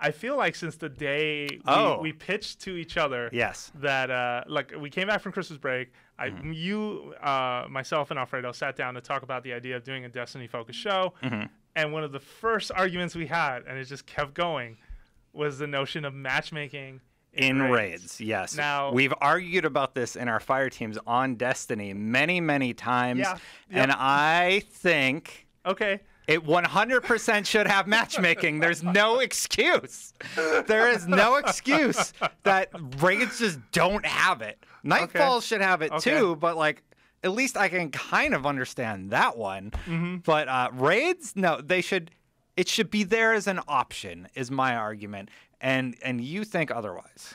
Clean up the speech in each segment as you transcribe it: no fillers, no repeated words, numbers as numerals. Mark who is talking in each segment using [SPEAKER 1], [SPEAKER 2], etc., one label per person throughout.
[SPEAKER 1] I feel like since the day we pitched to each other,
[SPEAKER 2] yes,
[SPEAKER 1] that like we came back from Christmas break, myself, and Alfredo sat down to talk about the idea of doing a Destiny-focused show, and one of the first arguments we had, and it just kept going, was the notion of matchmaking in raids.
[SPEAKER 2] Yes.
[SPEAKER 1] Now
[SPEAKER 2] we've argued about this in our fire teams on Destiny many, many times, and I think it 100% should have matchmaking. There's no excuse. There is no excuse that raids just don't have it. Nightfall should have it too, but like at least I can kind of understand that one. But raids, no, they should. It should be there as an option, is my argument. And you think otherwise?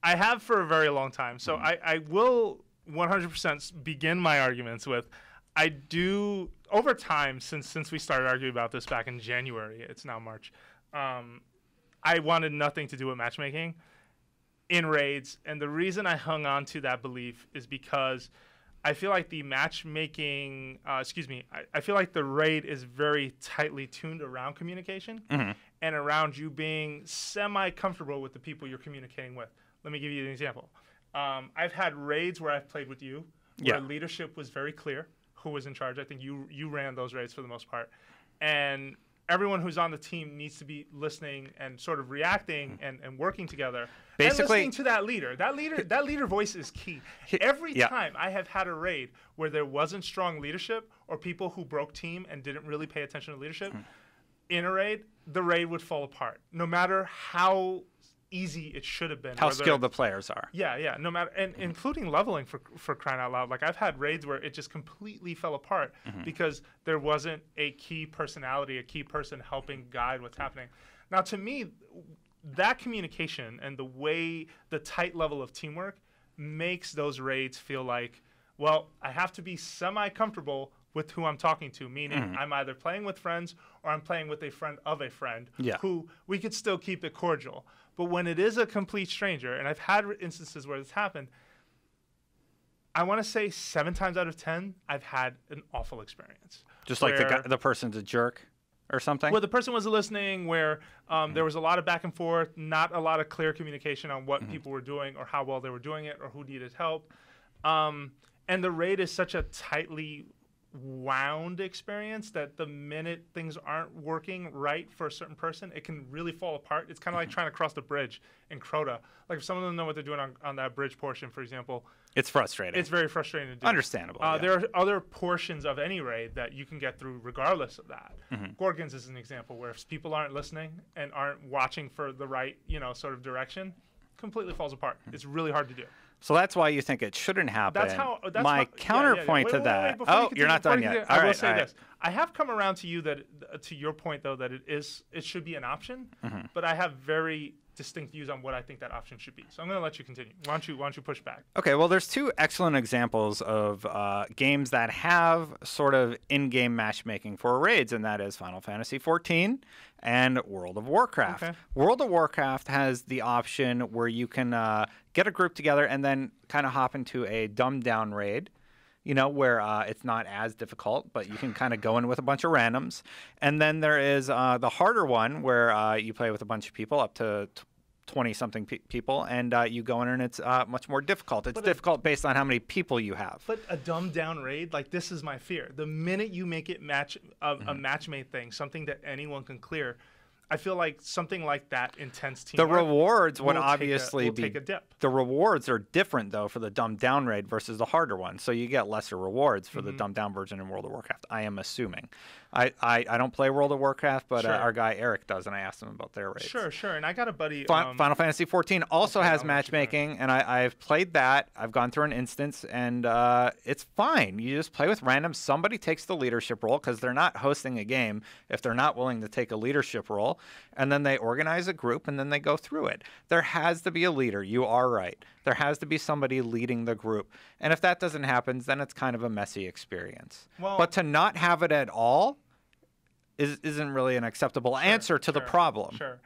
[SPEAKER 1] I have for a very long time. So I will 100% begin my arguments with, I do, over time, since we started arguing about this back in January, it's now March, I wanted nothing to do with matchmaking in raids. And the reason I hung on to that belief is because I feel like the matchmaking, I feel like the raid is very tightly tuned around communication and around you being semi-comfortable with the people you're communicating with. Let me give you an example. I've had raids where I've played with you, where leadership was very clear who was in charge. I think you ran those raids for the most part. And everyone who's on the team needs to be listening and sort of reacting and working together. Basically, and listening to that leader. That leader voice is key. Every time I have had a raid where there wasn't strong leadership or people who broke team and didn't really pay attention to leadership, in a raid, the raid would fall apart. No matter how easy it should have been.
[SPEAKER 2] How skilled the players are.
[SPEAKER 1] Yeah. No matter, and including leveling for crying out loud. Like I've had raids where it just completely fell apart because there wasn't a key personality, a key person helping guide what's happening. Now, to me, that communication and the tight level of teamwork makes those raids feel like, well, I have to be semi-comfortable with who I'm talking to, meaning I'm either playing with friends or I'm playing with a friend of a friend who we could still keep it cordial. But when it is a complete stranger, and I've had instances where this happened, I want to say 7 times out of 10, I've had an awful experience.
[SPEAKER 2] Just like the person's a jerk or something?
[SPEAKER 1] Where the person wasn't listening, where there was a lot of back and forth, not a lot of clear communication on what people were doing or how well they were doing it or who needed help. And the raid is such a tightly wound experience that the minute things aren't working right for a certain person, it can really fall apart. It's kind of like trying to cross the bridge in Crota. Like if some of them know what they're doing on that bridge portion, for example.
[SPEAKER 2] It's frustrating.
[SPEAKER 1] It's very frustrating to do.
[SPEAKER 2] Understandable.
[SPEAKER 1] There are other portions of any raid that you can get through regardless of that. Gorgons is an example where if people aren't listening and aren't watching for the right, sort of direction, completely falls apart. It's really hard to do.
[SPEAKER 2] So that's why you think it shouldn't happen.
[SPEAKER 1] That's
[SPEAKER 2] my counterpoint to that. You're not done yet.
[SPEAKER 1] I will say this. I have come around to you to your point though that it should be an option, but I have very distinct views on what I think that option should be. So I'm going to let you continue. Why don't you push back?
[SPEAKER 2] Okay. Well, there's 2 excellent examples of games that have sort of in-game matchmaking for raids, and that is Final Fantasy XIV and World of Warcraft. Okay. World of Warcraft has the option where you can get a group together and then kind of hop into a dumbed-down raid, where it's not as difficult, but you can kind of go in with a bunch of randoms. And then there is the harder one where you play with a bunch of people, up to 20-something people, and you go in and it's much more difficult. It's difficult based on how many people you have.
[SPEAKER 1] But a dumbed-down raid, like this is my fear. The minute you make it a matchmate thing, something that anyone can clear, I feel like something like that intense teamwork.
[SPEAKER 2] The rewards would obviously
[SPEAKER 1] take a dip.
[SPEAKER 2] The rewards are different though for the dumbed down raid versus the harder one. So you get lesser rewards for the dumbed down version in World of Warcraft. I am assuming. I don't play World of Warcraft, but our guy Eric does, and I asked him about their raids.
[SPEAKER 1] Sure. And I got a buddy.
[SPEAKER 2] Final Fantasy XIV also has matchmaking, and I've played that. I've gone through an instance, and it's fine. You just play with random. Somebody takes the leadership role because they're not hosting a game if they're not willing to take a leadership role, and then they organize a group, and then they go through it. There has to be a leader. You are right. There has to be somebody leading the group, and if that doesn't happen, then it's kind of a messy experience. But to not have it at all isn't really an acceptable answer to the problem.
[SPEAKER 1] Sure.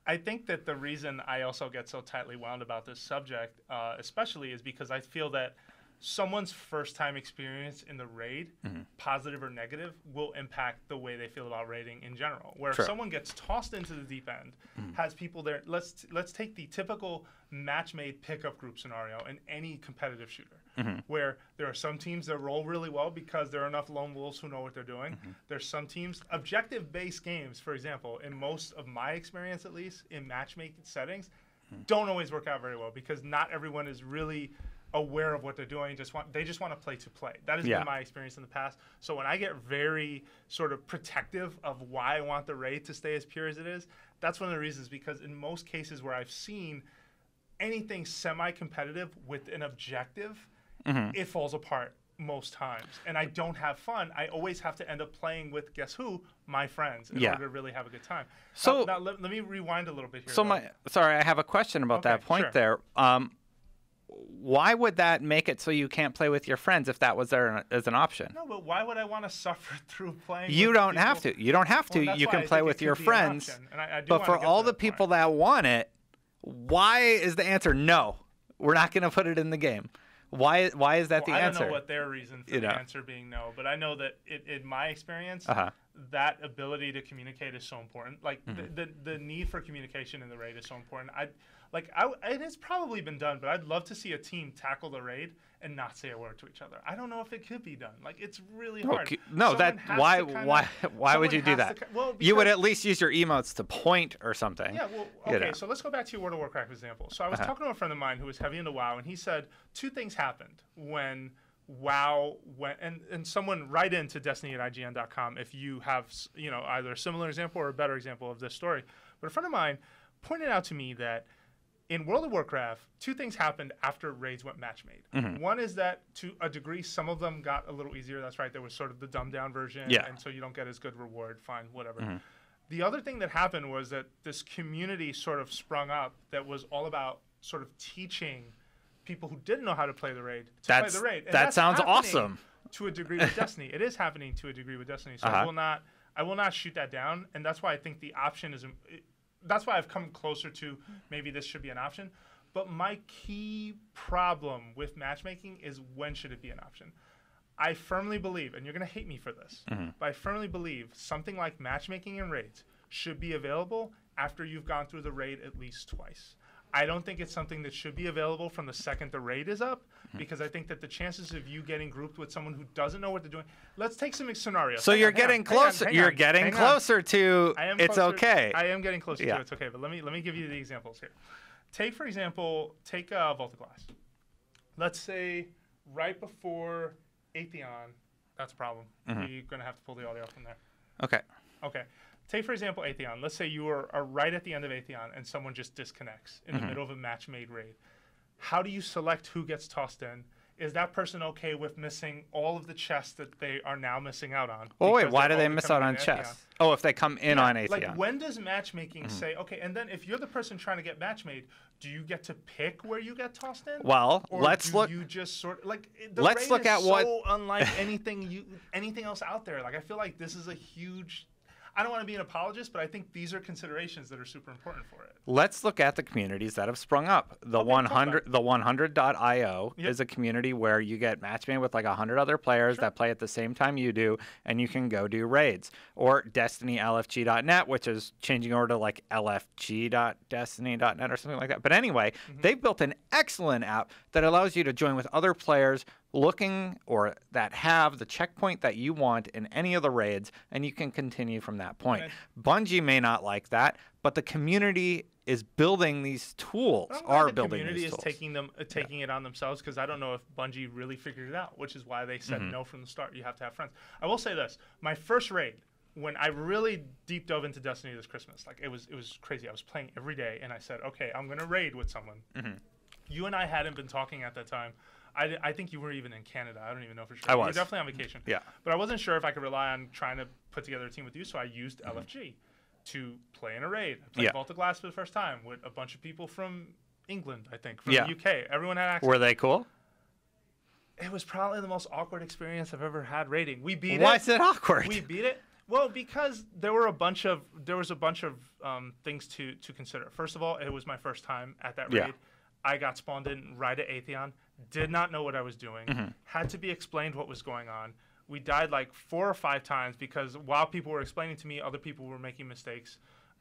[SPEAKER 1] I think that the reason I also get so tightly wound about this subject, especially, is because I feel that someone's first time experience in the raid, positive or negative, will impact the way they feel about raiding in general. Where if someone gets tossed into the deep end, has people there, let's take the typical match-made pickup group scenario in any competitive shooter, where there are some teams that roll really well because there are enough lone wolves who know what they're doing. There's some teams, objective-based games, for example, in most of my experience at least, in matchmaking settings, don't always work out very well because not everyone is really aware of what they're doing. They just want to play. That has been my experience in the past. So when I get very sort of protective of why I want the raid to stay as pure as it is, that's one of the reasons, because in most cases where I've seen anything semi-competitive with an objective, it falls apart most times. And I don't have fun. I always have to end up playing with, guess who? My friends in order to really have a good time. So now let me rewind a little bit here.
[SPEAKER 2] So sorry, I have a question about that point there. Why would that make it so you can't play with your friends if that was there as an option?
[SPEAKER 1] No, but why would I want to suffer through playing
[SPEAKER 2] You don't have to. You don't have to. You can play with your friends. But for all the people that want it, why is the answer no? We're not going to put it in the game. Why is that the answer?
[SPEAKER 1] I don't know what their reason for the answer being no, but I know that in my experience, that ability to communicate is so important. Like the need for communication in the raid is so important. And it's probably been done, but I'd love to see a team tackle the raid and not say a word to each other. I don't know if it could be done. Like, it's really hard.
[SPEAKER 2] No, why would you do that? You would at least use your emotes to point or something.
[SPEAKER 1] Yeah, well, okay, so let's go back to your World of Warcraft example. So I was talking to a friend of mine who was heavy into WoW, and he said two things happened when WoW went, and someone write into destiny@ign.com if you have, either a similar example or a better example of this story. But a friend of mine pointed out to me that in World of Warcraft, two things happened after raids went match-made. One is that, to a degree, some of them got a little easier. That's right. There was sort of the dumbed-down version, and so you don't get as good reward. Fine, whatever. The other thing that happened was that this community sort of sprung up that was all about sort of teaching people who didn't know how to play the raid to play the raid. And
[SPEAKER 2] that sounds awesome.
[SPEAKER 1] To a degree with Destiny. It is happening to a degree with Destiny. So I will not shoot that down, and that's why I think the option is... That's why I've come closer to maybe this should be an option. But my key problem with matchmaking is, when should it be an option? I firmly believe, and you're going to hate me for this, but I firmly believe something like matchmaking in raids should be available after you've gone through the raid at least twice. I don't think it's something that should be available from the second the raid is up, because I think that the chances of you getting grouped with someone who doesn't know what they're doing. Let's take some scenarios.
[SPEAKER 2] So you're getting closer. You're getting closer to it's okay.
[SPEAKER 1] I am getting closer to it's okay. But let me give you the examples here. Take, for example, Volta Glass. Let's say right before Atheon, that's a problem. You're going to have to pull the audio from there. Okay. Take, for example, Atheon. Let's say you are right at the end of Atheon and someone just disconnects in the middle of a match-made raid. How do you select who gets tossed in? Is that person okay with missing all of the chests that they are now missing out on?
[SPEAKER 2] Oh, wait, why do they miss out on chests? Oh, if they come in on Atheon.
[SPEAKER 1] Like, when does matchmaking say, okay, and then if you're the person trying to get match-made, do you get to pick where you get tossed in?
[SPEAKER 2] Well,
[SPEAKER 1] or
[SPEAKER 2] let's look.
[SPEAKER 1] You just sort of, like, the raid is so unlike anything else out there. Like, I feel like this is a huge... I don't want to be an apologist, but I think these are considerations that are super important for it.
[SPEAKER 2] Let's look at the communities that have sprung up. The 100.io is a community where you get matchmade with like 100 other players that play at the same time you do, and you can go do raids. Or DestinyLFG.net, which is changing over to like LFG.Destiny.net or something like that. But anyway, they've built an excellent app that allows you to join with other players looking or that have the checkpoint that you want in any of the raids, and you can continue from that point. Bungie may not like that, but the community is building these tools.
[SPEAKER 1] The community is taking it on themselves, because I don't know if Bungie really figured it out, which is why they said no from the start. You have to have friends. I will say this: my first raid, when I really deep dove into Destiny this Christmas, like it was crazy. I was playing every day, and I said, okay, I'm gonna raid with someone. You and I hadn't been talking at that time. I think you were even in Canada. I don't even know for sure.
[SPEAKER 2] I was.
[SPEAKER 1] You were definitely on vacation.
[SPEAKER 2] Yeah.
[SPEAKER 1] But I wasn't sure if I could rely on trying to put together a team with you, so I used LFG to play in a raid. I played Volta Glass for the first time with a bunch of people from England, I think, from the UK. Everyone had access.
[SPEAKER 2] Were they cool?
[SPEAKER 1] It was probably the most awkward experience I've ever had raiding. We beat it.
[SPEAKER 2] Why is it awkward?
[SPEAKER 1] We beat it. Well, because there was a bunch of things to consider. First of all, it was my first time at that raid. I got spawned in right at Atheon, did not know what I was doing, had to be explained what was going on. We died like 4 or 5 times because while people were explaining to me, other people were making mistakes.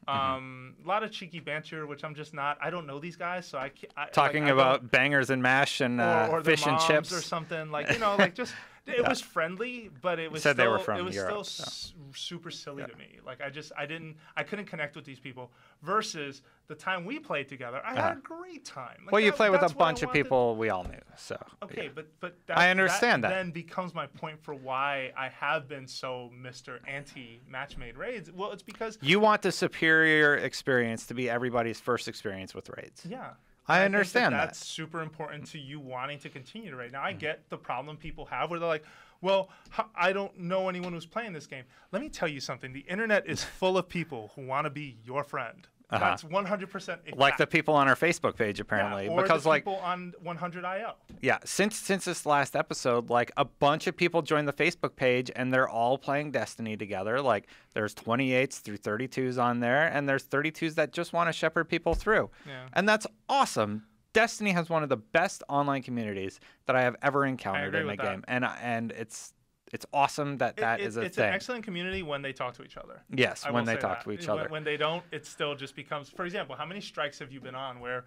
[SPEAKER 1] A lot of cheeky banter, which I'm just not. I don't know these guys, so I can't.
[SPEAKER 2] Talking about bangers and mash and
[SPEAKER 1] or
[SPEAKER 2] fish and chips
[SPEAKER 1] or something, like, you know, like just it was friendly, but it was
[SPEAKER 2] said
[SPEAKER 1] still,
[SPEAKER 2] they were from
[SPEAKER 1] it was
[SPEAKER 2] Europe,
[SPEAKER 1] still super silly to me. Like I couldn't connect with these people. Versus the time we played together, I had a great time. Like,
[SPEAKER 2] well, you play with a bunch of people we all knew, so
[SPEAKER 1] okay,
[SPEAKER 2] yeah.
[SPEAKER 1] but
[SPEAKER 2] I understand that.
[SPEAKER 1] Then becomes my point for why I have been so Mr. Anti-match-made raids. Well, it's because
[SPEAKER 2] you want the superior experience to be everybody's first experience with raids.
[SPEAKER 1] Yeah.
[SPEAKER 2] I understand that.
[SPEAKER 1] That's super important to you wanting to continue to raid. Now, I get the problem people have where they're like, well, I don't know anyone who's playing this game. Let me tell you something. The internet is full of people who want to be your friend. That's 100%
[SPEAKER 2] like the people on our Facebook page, apparently.
[SPEAKER 1] Yeah, or
[SPEAKER 2] because
[SPEAKER 1] the
[SPEAKER 2] like
[SPEAKER 1] people on 100IO.
[SPEAKER 2] Yeah, since this last episode, like a bunch of people joined the Facebook page and they're all playing Destiny together. Like there's 28s through 32s on there, and there's 32s that just want to shepherd people through.
[SPEAKER 1] Yeah.
[SPEAKER 2] And that's awesome. Destiny has one of the best online communities that I have ever encountered in a game, and it's awesome that is a thing.
[SPEAKER 1] It's an excellent community when they talk to each other.
[SPEAKER 2] Yes, when they talk to each other.
[SPEAKER 1] When they don't, it still just becomes. For example, how many strikes have you been on where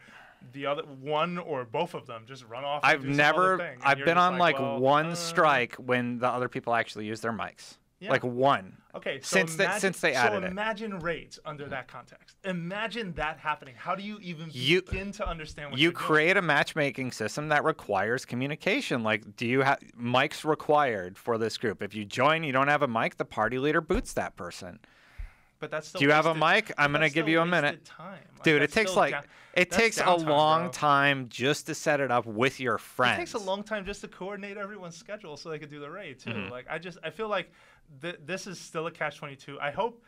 [SPEAKER 1] the other one or both of them just run off?
[SPEAKER 2] I've been on like one strike when the other people actually use their mics. Yeah. Like one.
[SPEAKER 1] Okay, so
[SPEAKER 2] since they added it.
[SPEAKER 1] So imagine raids under that context. Imagine that happening. How do you even begin to understand what
[SPEAKER 2] you
[SPEAKER 1] you're doing?
[SPEAKER 2] create a matchmaking system that requires communication. Like, do you have mics required for this group? If you join, you don't have a mic, the party leader boots that person.
[SPEAKER 1] But that's still
[SPEAKER 2] do you have a mic? I'm going to give you a minute.
[SPEAKER 1] Like,
[SPEAKER 2] dude, it takes a long time just to set it up with your friends.
[SPEAKER 1] It takes a long time just to coordinate everyone's schedule so they could do the raid too. Like I feel like this is still a catch-22. I hope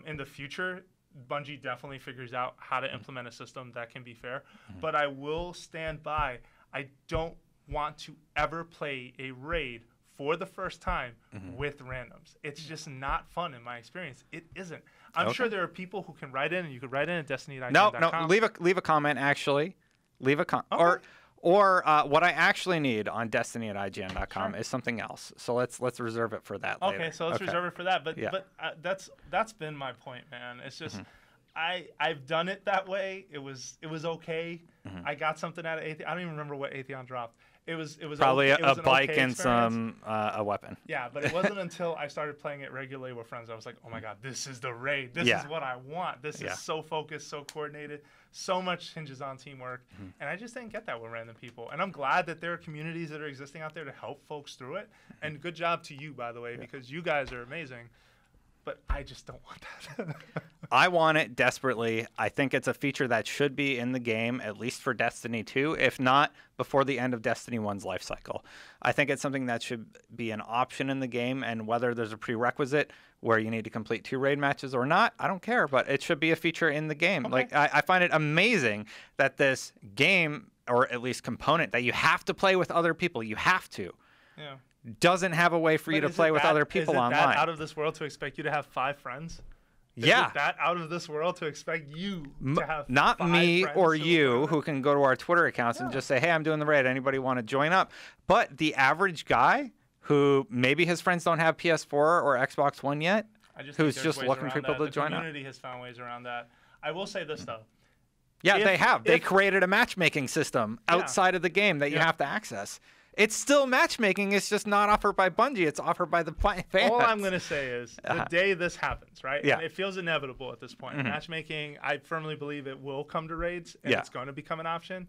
[SPEAKER 1] in the future Bungie definitely figures out how to implement a system that can be fair. But I will stand by. I don't want to ever play a raid for the first time with randoms. It's just not fun in my experience. It isn't. I'm sure there are people who can write in, and you could write in at destiny.com.
[SPEAKER 2] No, leave a comment, actually. Leave a comment. Or what I actually need on destiny@ign.com is something else. So let's reserve it for that later.
[SPEAKER 1] Okay, so let's reserve it for that. But that's been my point, man. It's just I've done it that way. It was okay. I got something out of Atheon. I don't even remember what Atheon dropped. It was
[SPEAKER 2] probably
[SPEAKER 1] a
[SPEAKER 2] bike
[SPEAKER 1] okay
[SPEAKER 2] and some a weapon.
[SPEAKER 1] Yeah, but it wasn't until I started playing it regularly with friends I was like, oh my god, this is the raid. This is what I want. This is so focused, so coordinated. So much hinges on teamwork, and I just didn't get that with random people. And I'm glad that there are communities that are existing out there to help folks through it. And good job to you, by the way, because you guys are amazing. But I just don't want that.
[SPEAKER 2] I want it desperately. I think it's a feature that should be in the game, at least for Destiny 2, if not before the end of Destiny 1's life cycle. I think it's something that should be an option in the game, and whether there's a prerequisite where you need to complete 2 raid matches or not, I don't care, but it should be a feature in the game.
[SPEAKER 1] Okay.
[SPEAKER 2] Like I find it amazing that this game, or at least component, that you have to play with other people, you have to.
[SPEAKER 1] Yeah.
[SPEAKER 2] Doesn't have a way for you to play with other people online.
[SPEAKER 1] Is it that out of this world to expect you to have 5 friends? Is it that out of this world to expect you to have
[SPEAKER 2] not
[SPEAKER 1] 5
[SPEAKER 2] me
[SPEAKER 1] friends
[SPEAKER 2] or you who can go to our Twitter accounts and just say, hey, I'm doing the raid. Anybody want to join up? But the average guy who maybe his friends don't have PS4 or Xbox One yet, who's just looking for people to join up.
[SPEAKER 1] The community has found ways around that. I will say this, though.
[SPEAKER 2] Yeah, they have. They created a matchmaking system outside of the game that you have to access. It's still matchmaking. It's just not offered by Bungie. It's offered by the fans.
[SPEAKER 1] All I'm going to say is the day this happens, right?
[SPEAKER 2] Yeah.
[SPEAKER 1] And it feels inevitable at this point. Matchmaking, I firmly believe it will come to raids, and it's going to become an option.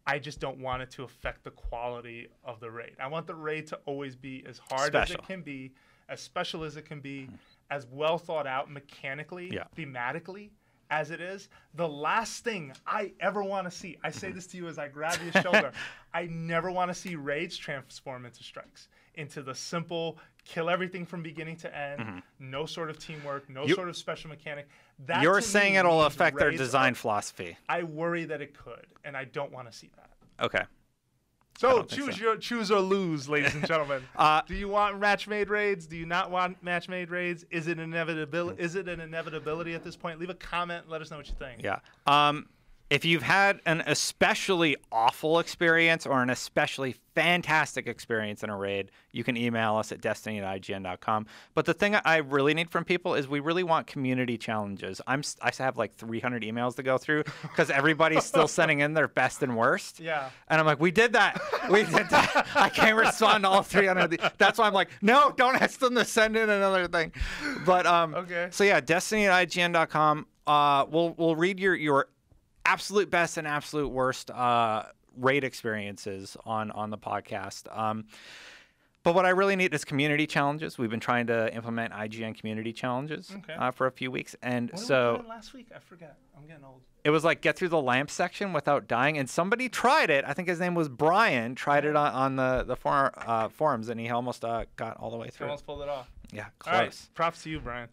[SPEAKER 1] I just don't want it to affect the quality of the raid. I want the raid to always be as hard as it can be, as special as it can be, as well thought out mechanically, thematically, as it is. The last thing I ever want to see, I say this to you as I grab your shoulder, I never want to see raids transform into strikes, into the simple kill everything from beginning to end, no sort of teamwork, no sort of special mechanic. That
[SPEAKER 2] you're saying it'll affect their design philosophy.
[SPEAKER 1] I worry that it could, and I don't want to see that.
[SPEAKER 2] Okay.
[SPEAKER 1] So choose or lose, ladies and gentlemen. Do you want match-made raids? Do you not want match-made raids? Is it an inevitability? Is it an inevitability at this point? Leave a comment. Let us know what you think.
[SPEAKER 2] Yeah. If you've had an especially awful experience or an especially fantastic experience in a raid, you can email us at destiny@ign.com. But the thing I really need from people is we really want community challenges. I have like 300 emails to go through because everybody's still sending in their best and worst.
[SPEAKER 1] Yeah.
[SPEAKER 2] And I'm like, we did that. We did that. I can't respond to all 300. That's why I'm like, no, don't ask them to send in another thing. But
[SPEAKER 1] okay.
[SPEAKER 2] So yeah, destiny@ign.com. We'll read your absolute best and absolute worst raid experiences on the podcast. But what I really need is community challenges. We've been trying to implement IGN community challenges for a few weeks, and
[SPEAKER 1] what
[SPEAKER 2] so
[SPEAKER 1] did last week I forget. I'm getting old.
[SPEAKER 2] It was like get through the lamp section without dying, and somebody tried it. I think his name was Brian. Tried it on the forums, and he almost got all the way through.
[SPEAKER 1] He almost pulled it off.
[SPEAKER 2] Yeah, close.
[SPEAKER 1] All right. Props to you, Brian.